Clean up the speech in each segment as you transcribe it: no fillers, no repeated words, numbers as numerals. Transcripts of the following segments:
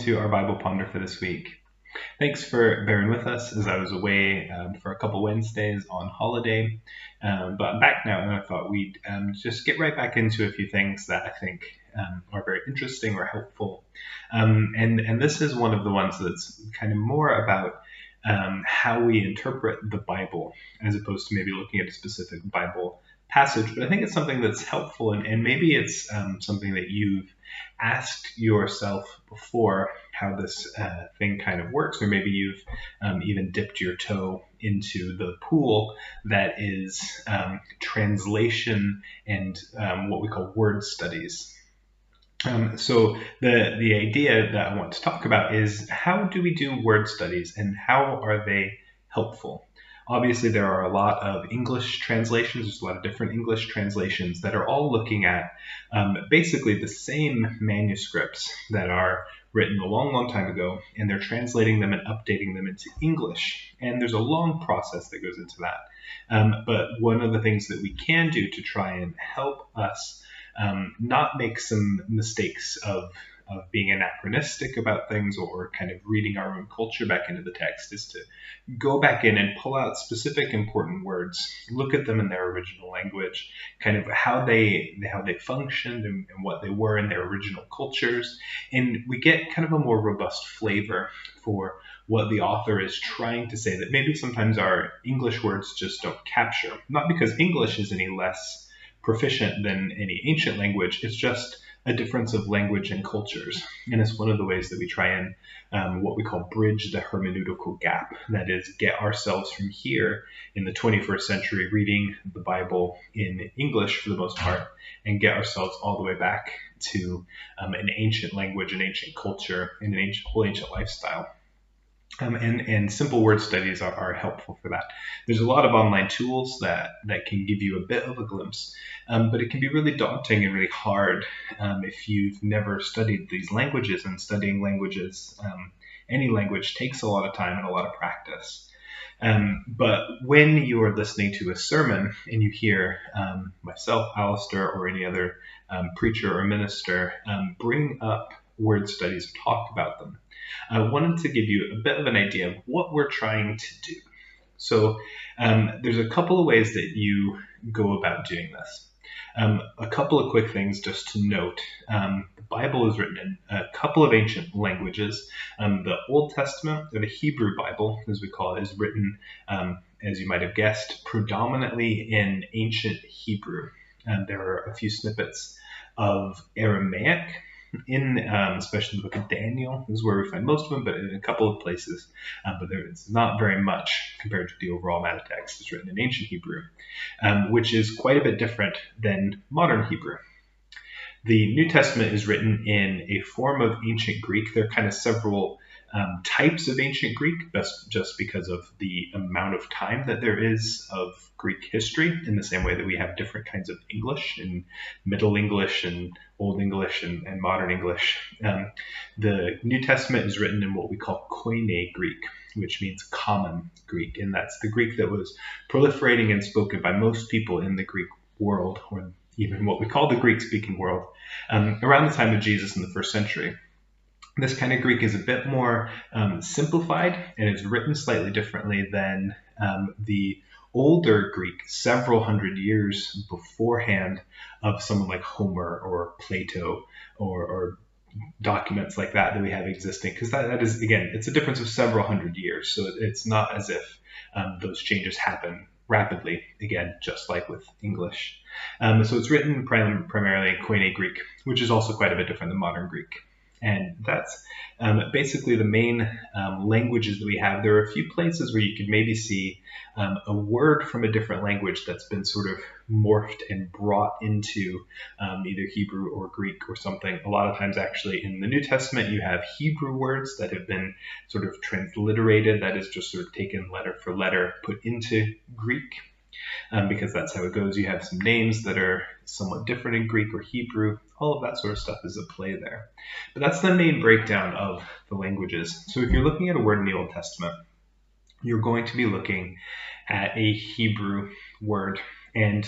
to our Bible Ponder for this week. Thanks for bearing with us as I was away for a couple Wednesdays on holiday, but I'm back now, and I thought we'd just get right back into a few things that I think are very interesting or helpful. And this is one of the ones that's kind of more about how we interpret the Bible as opposed to maybe looking at a specific Bible passage. But I think it's something that's helpful, and maybe it's something that you've asked yourself before how this thing kind of works, or maybe you've even dipped your toe into the pool that is translation and what we call word studies. So the idea that I want to talk about is, how do we do word studies and how are they helpful? Obviously, there are a lot of English translations. There's a lot of different English translations that are all looking at basically the same manuscripts that are written a long, long time ago, and they're translating them and updating them into English. And there's a long process that goes into that. But one of the things that we can do to try and help us not make some mistakes of being anachronistic about things or kind of reading our own culture back into the text is to go back in and pull out specific important words, look at them in their original language, kind of how they functioned and what they were in their original cultures, and we get kind of a more robust flavor for what the author is trying to say that maybe sometimes our English words just don't capture. Not because English is any less proficient than any ancient language, it's just a difference of language and cultures. And it's one of the ways that we try and what we call bridge the hermeneutical gap. That is, get ourselves from here in the 21st century reading the Bible in English for the most part, and get ourselves all the way back to an ancient language, an ancient culture, and an whole ancient lifestyle. And simple word studies are helpful for that. There's a lot of online tools that can give you a bit of a glimpse, but it can be really daunting and really hard if you've never studied these languages. And studying languages, any language, takes a lot of time and a lot of practice. But when you are listening to a sermon and you hear myself, Alistair, or any other preacher or minister bring up word studies or talk about them, I wanted to give you a bit of an idea of what we're trying to do. So there's a couple of ways that you go about doing this. A couple of quick things just to note. The Bible is written in a couple of ancient languages. The Old Testament, or the Hebrew Bible, as we call it, is written, as you might have guessed, predominantly in ancient Hebrew. There are a few snippets of Aramaic in especially the book of Daniel is where we find most of them, but in a couple of places. But it's not very much compared to the overall amount of text that's written in ancient Hebrew, which is quite a bit different than modern Hebrew. The New Testament is written in a form of ancient Greek. There are kind of several types of ancient Greek, just because of the amount of time that there is of Greek history, in the same way that we have different kinds of English, and Middle English and Old English and Modern English. The New Testament is written in what we call Koine Greek, which means common Greek, and that's the Greek that was proliferating and spoken by most people in the Greek world, or even what we call the Greek-speaking world, around the time of Jesus in the first century. This kind of Greek is a bit more simplified, and it's written slightly differently than the older Greek, several hundred years beforehand, of someone like Homer or Plato or documents like that we have existing. Because that is, again, it's a difference of several hundred years. So it's not as if those changes happen rapidly, again, just like with English. So it's written primarily in Koine Greek, which is also quite a bit different than modern Greek. And that's basically the main languages that we have. There are a few places where you could maybe see a word from a different language that's been sort of morphed and brought into either Hebrew or Greek or something. A lot of times, actually, in the New Testament, you have Hebrew words that have been sort of transliterated, that is just sort of taken letter for letter, put into Greek. Because that's how it goes. You have some names that are somewhat different in Greek or Hebrew. All of that sort of stuff is at play there. But that's the main breakdown of the languages. So if you're looking at a word in the Old Testament, you're going to be looking at a Hebrew word, and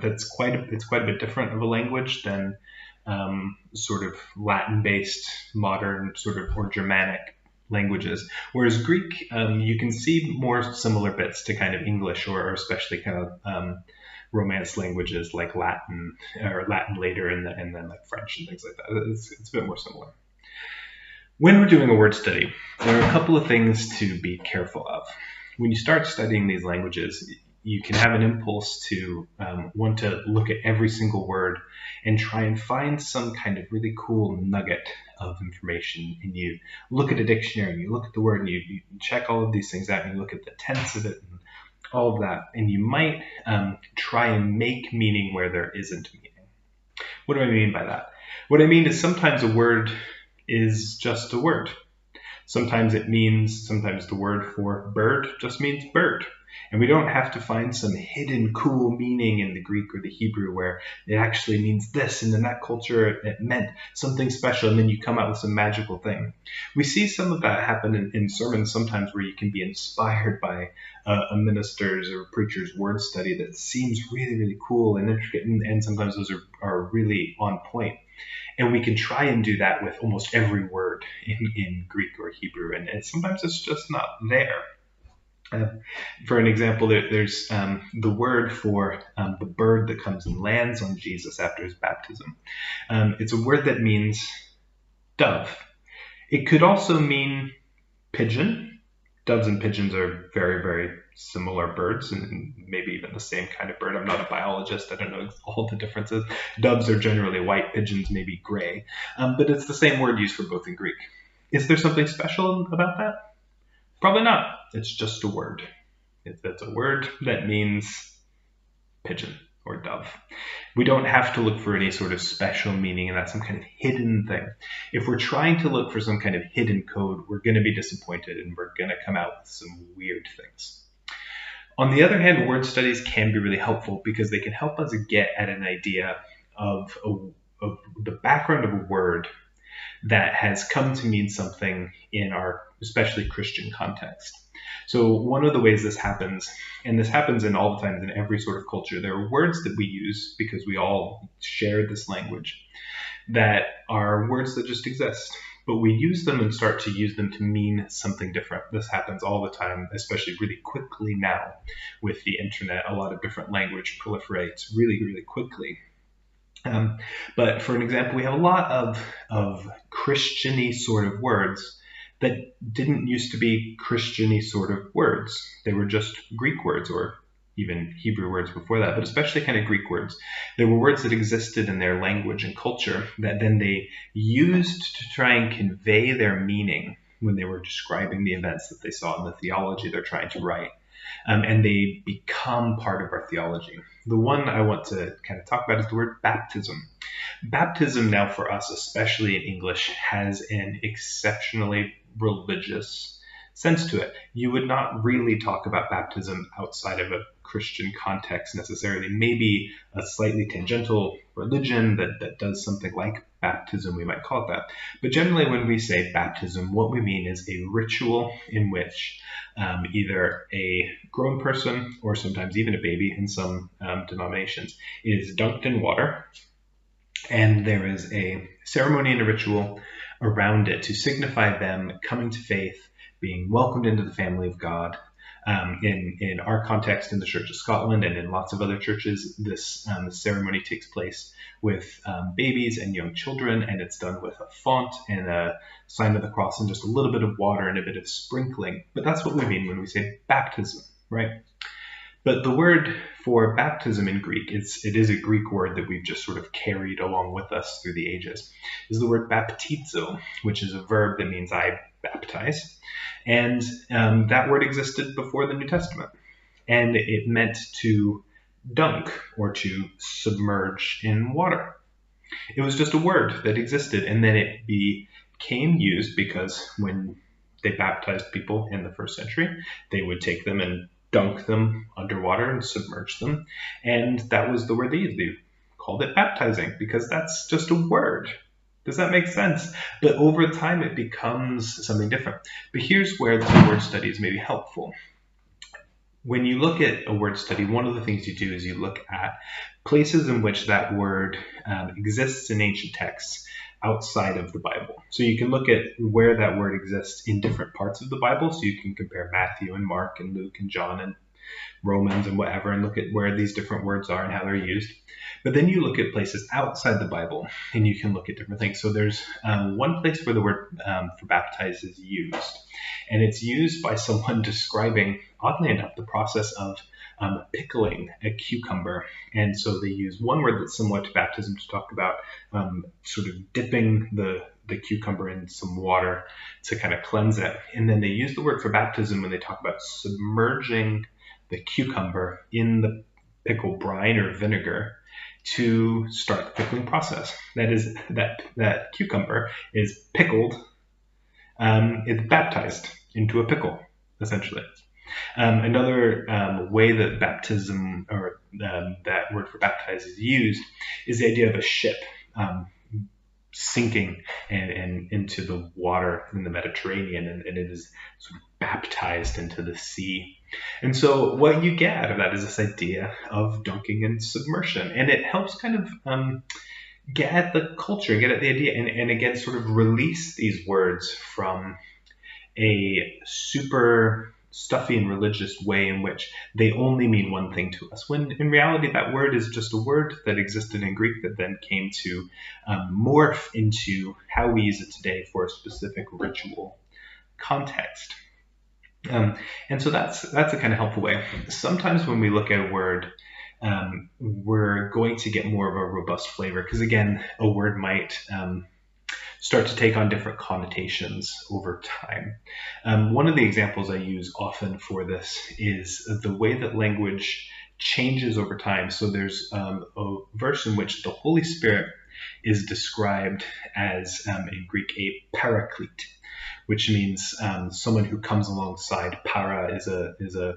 it's quite a bit different of a language than sort of Latin-based, modern sort of or Germanic languages. Whereas Greek, you can see more similar bits to kind of English or especially kind of Romance languages like Latin or Latin later and then like French and things like that. It's a bit more similar. When we're doing a word study, there are a couple of things to be careful of. When you start studying these languages, you can have an impulse to want to look at every single word and try and find some kind of really cool nugget of information. And you look at a dictionary, and you look at the word, and you check all of these things out, and you look at the tense of it, and all of that. And you might try and make meaning where there isn't meaning. What do I mean by that? What I mean is sometimes a word is just a word. Sometimes the word for bird just means bird. And we don't have to find some hidden cool meaning in the Greek or the Hebrew where it actually means this, and in that culture it meant something special, and then you come out with some magical thing. We see some of that happen in sermons sometimes where you can be inspired by a minister's or a preacher's word study that seems really, really cool and intricate, and sometimes those are really on point. And we can try and do that with almost every word in Greek or Hebrew, and sometimes it's just not there. For an example, there's the word for the bird that comes and lands on Jesus after his baptism. It's a word that means dove. It could also mean pigeon. Doves and pigeons are very, very similar birds, and maybe even the same kind of bird. I'm not a biologist. I don't know all the differences. Doves are generally white, pigeons maybe gray, but it's the same word used for both in Greek. Is there something special about that? Probably not. It's just a word. It's a word that means pigeon or dove. We don't have to look for any sort of special meaning in that, some kind of hidden thing. If we're trying to look for some kind of hidden code, we're going to be disappointed and we're going to come out with some weird things. On the other hand, word studies can be really helpful because they can help us get at an idea of the background of a word that has come to mean something in our especially Christian context. So one of the ways this happens, and this happens in all the times in every sort of culture, there are words that we use because we all share this language that are words that just exist, but we use them and start to use them to mean something different. This happens all the time, especially really quickly now with the internet. A lot of different language proliferates really, really quickly. But for an example, we have a lot of Christian-y sort of words that didn't used to be Christian-y sort of words. They were just Greek words or even Hebrew words before that, but especially kind of Greek words. They were words that existed in their language and culture that then they used to try and convey their meaning when they were describing the events that they saw in the theology they're trying to write. And they become part of our theology. The one I want to kind of talk about is the word baptism. Baptism now for us, especially in English, has an exceptionally religious sense to it. You would not really talk about baptism outside of a Christian context necessarily. Maybe a slightly tangential religion that does something like baptism, we might call it that. But generally when we say baptism, what we mean is a ritual in which either a grown person or sometimes even a baby in some denominations is dunked in water, and there is a ceremony and a ritual around it to signify them coming to faith, being welcomed into the family of God. In our context in the Church of Scotland and in lots of other churches, this ceremony takes place with babies and young children, and it's done with a font and a sign of the cross and just a little bit of water and a bit of sprinkling. But that's what we mean when we say baptism, right? But the word for baptism in Greek, it is a Greek word that we've just sort of carried along with us through the ages, is the word baptizo, which is a verb that means I baptize. And that word existed before the New Testament. And it meant to dunk or to submerge in water. It was just a word that existed, and then it became used because when they baptized people in the first century, they would take them and dunk them underwater and submerge them. And that was the word they used. They called it baptizing because that's just a word. Does that make sense? But over time, it becomes something different. But here's where the word studies may be helpful. when you look at a word study, one of the things you do is you look at places in which that word exists in ancient texts outside of the Bible. So you can look at where that word exists in different parts of the Bible. So you can compare Matthew and Mark and Luke and John and Romans and whatever, and look at where these different words are and how they're used. But then you look at places outside the Bible and you can look at different things. So there's one place where the word for baptize is used, and it's used by someone describing, oddly enough, the process of pickling a cucumber. And so they use one word that's similar to baptism to talk about sort of dipping the cucumber in some water to kind of cleanse it. And then they use the word for baptism when they talk about submerging the cucumber in the pickle brine or vinegar to start the pickling process. That is, that cucumber is pickled, it's baptized into a pickle, essentially. Another way that baptism, or that word for baptize, is used is the idea of a ship sinking and into the water in the Mediterranean, and it is sort of baptized into the sea. And so what you get out of that is this idea of dunking and submersion, and it helps kind of get at the culture, get at the idea, and again sort of release these words from a super stuffy and religious way in which they only mean one thing to us, when in reality that word is just a word that existed in Greek that then came to morph into how we use it today for a specific ritual context. And so that's a kind of helpful way. Sometimes when we look at a word, we're going to get more of a robust flavor, because again, a word might start to take on different connotations over time. One of the examples I use often for this is the way that language changes over time. So there's a verse in which the Holy Spirit is described as, in Greek, a paraclete, which means someone who comes alongside. Para is a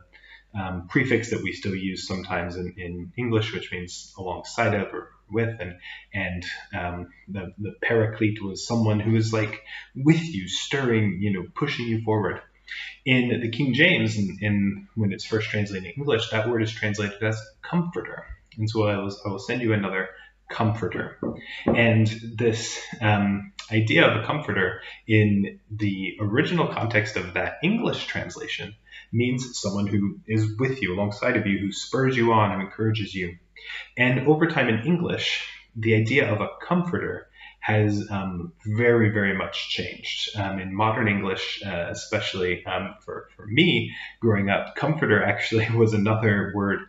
prefix that we still use sometimes in English, which means alongside of or with, and the paraclete was someone who is like with you, stirring, pushing you forward. In the King James, in when it's first translated in English, that word is translated as comforter, and so I will send you another comforter. And this idea of a comforter in the original context of that English translation means someone who is with you, alongside of you, who spurs you on and encourages you. And over time in English, the idea of a comforter has very, very much changed. In modern English, especially for me growing up, comforter actually was another word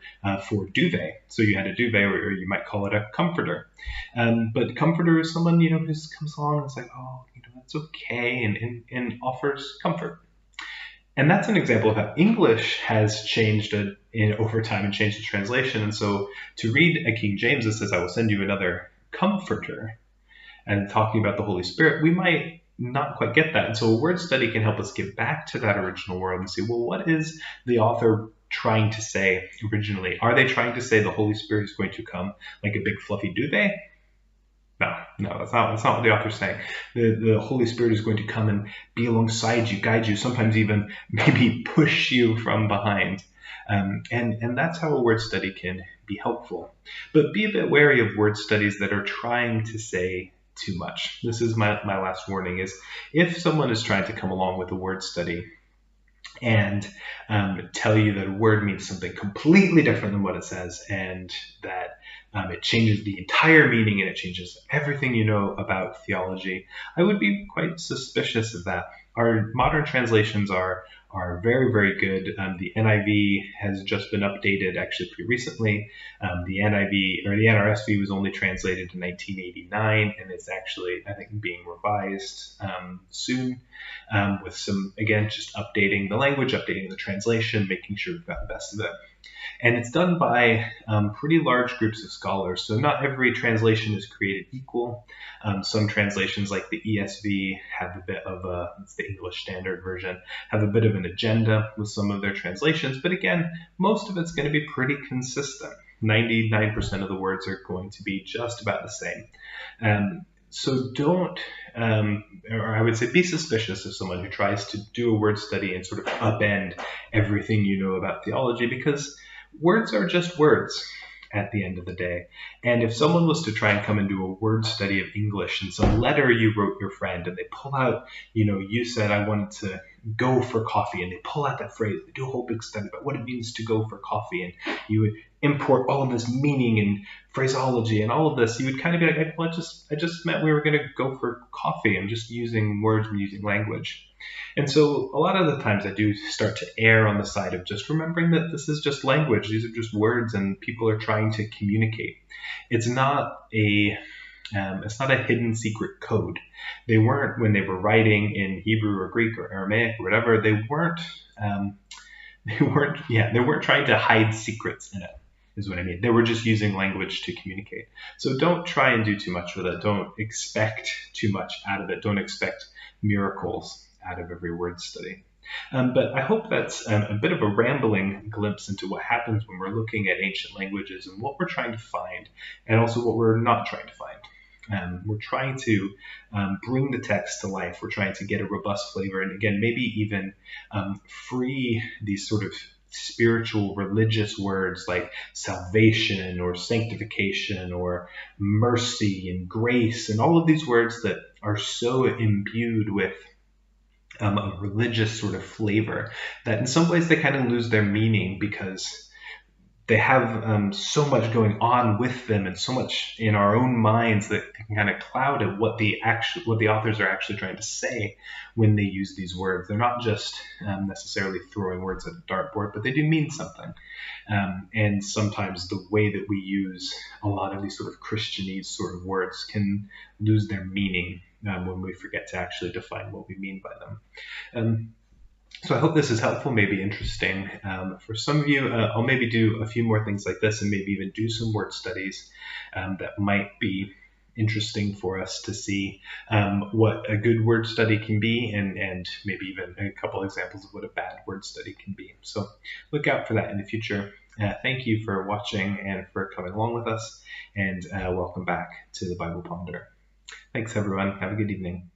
for duvet. So you had a duvet, or you might call it a comforter. But comforter is someone, who just comes along and is like, oh, that's okay, and offers comfort. And that's an example of how English has changed over time and changed the translation. And so to read a King James that says, I will send you another comforter, and talking about the Holy Spirit, we might not quite get that. And so a word study can help us get back to that original word and see, well, what is the author trying to say originally? Are they trying to say the Holy Spirit is going to come like a big fluffy duvet? No, that's not what the author's saying. The Holy Spirit is going to come and be alongside you, guide you, sometimes even maybe push you from behind. And that's how a word study can be helpful. But be a bit wary of word studies that are trying to say too much. This is my last warning, is if someone is trying to come along with a word study and tell you that a word means something completely different than what it says, and that it changes the entire meaning and it changes everything you know about theology, I would be quite suspicious of that. Our modern translations are very, very good. The NIV has just been updated actually pretty recently. The NIV, or the NRSV, was only translated in 1989, and it's actually, I think, being revised soon, with some, again, just updating the language, updating the translation, making sure we've got the best of it. And it's done by pretty large groups of scholars. So not every translation is created equal. Some translations, like the ESV, have a bit of it's the English Standard Version, have a bit of an agenda with some of their translations. But again, most of it's going to be pretty consistent. 99% of the words are going to be just about the same. So don't or I would say be suspicious of someone who tries to do a word study and sort of upend everything you know about theology, because words are just words at the end of the day. And if someone was to try and come and do a word study of English and some letter you wrote your friend, and they pull out, you said, I wanted to go for coffee, and they pull out that phrase, they do a whole big study about what it means to go for coffee, and you would import all of this meaning and phraseology and all of this, you would kind of be like, well, I just meant we were going to go for coffee. I'm just using words, I'm using language. And so a lot of the times I do start to err on the side of just remembering that this is just language. These are just words, and people are trying to communicate. It's not a hidden secret code. They weren't, when they were writing in Hebrew or Greek or Aramaic or whatever, they weren't trying to hide secrets in it, is what I mean. They were just using language to communicate. So don't try and do too much with it. Don't expect too much out of it. Don't expect miracles out of every word study. But I hope that's a bit of a rambling glimpse into what happens when we're looking at ancient languages and what we're trying to find, and also what we're not trying to find. We're trying to bring the text to life. We're trying to get a robust flavor, and again, maybe even free these sort of spiritual religious words like salvation or sanctification or mercy and grace, and all of these words that are so imbued with a religious sort of flavor that in some ways they kind of lose their meaning because they have so much going on with them and so much in our own minds that can kind of cloud it what the authors are actually trying to say when they use these words. They're not just necessarily throwing words at a dartboard, but they do mean something. And sometimes the way that we use a lot of these sort of Christianese sort of words can lose their meaning when we forget to actually define what we mean by them. So I hope this is helpful, maybe interesting. For some of you, I'll maybe do a few more things like this and maybe even do some word studies that might be interesting for us to see what a good word study can be, and maybe even a couple examples of what a bad word study can be. So look out for that in the future. Thank you for watching and for coming along with us, and welcome back to the Bible Ponder. Thanks, everyone. Have a good evening.